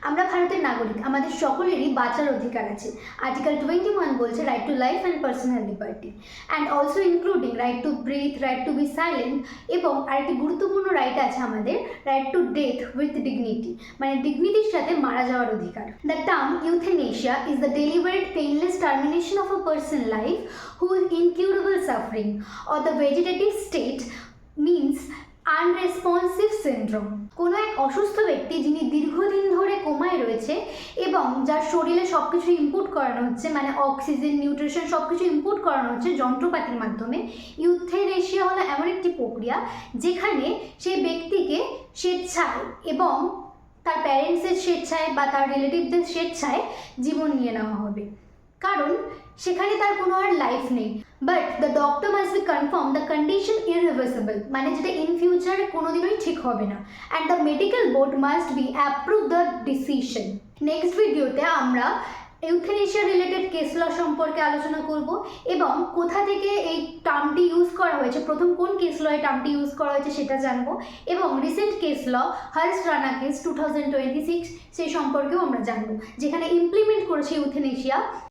আমরা ভারতের নাগরিক, আমাদের সকলেরই বাঁচার অধিকার আছে। আর্টিকেল 21 বলছে right to life and personal liberty and also including right to breath, right to be silent, এবং আরেকটি গুরুত্বপূর্ণ রাইট আছে আমাদের, right to death with dignity, মানে ডিগনিটির সাথে মারা যাওয়ার অধিকার। The term euthanasia is the deliberate painless termination of a person life who is incurable suffering or the vegetative state means unresponsive syndrome. কোনো এক অসুস্থ ব্যক্তি যিনি দীর্ঘদিন ধরে কোমায় রয়েছে এবং যার শরীরে সব কিছু ইনপুট করানো হচ্ছে, মানে অক্সিজেন, নিউট্রিশন সব কিছু ইনপুট করানো হচ্ছে যন্ত্রপাতির মাধ্যমে। ইউথেনেশিয়া হলো এমন একটি প্রক্রিয়া যেখানে সেই ব্যক্তিকে স্বেচ্ছায় এবং তার প্যারেন্টসের স্বেচ্ছায় বা তার রিলেটিভদের স্বেচ্ছায় জীবন নিয়ে নেওয়া হবে, কারণ সেখানে তার কোনো আর লাইফ নেই। But the doctor must be confirm the condition irreversible, মানে যেটা ইন ফিউচারে কোনোদিনই ঠিক হবে না, and the medical board must be approve the decision. Next ভিডিওতে আমরা ইউথেনেশিয়া রিলেটেড কেস ল সম্পর্কে আলোচনা করব এবং কোথা থেকে এই টার্মটি ইউজ করা হয়েছে, প্রথম কোন কেস ল এই টার্মটি ইউজ করা হয়েছে সেটা জানবো, এবং রিসেন্ট কেস ল হর্ষ রানা কেস 2026 সেই সম্পর্কেও আমরা জানবো, যেখানে ইমপ্লিমেন্ট করেছে ইউথেনেশিয়া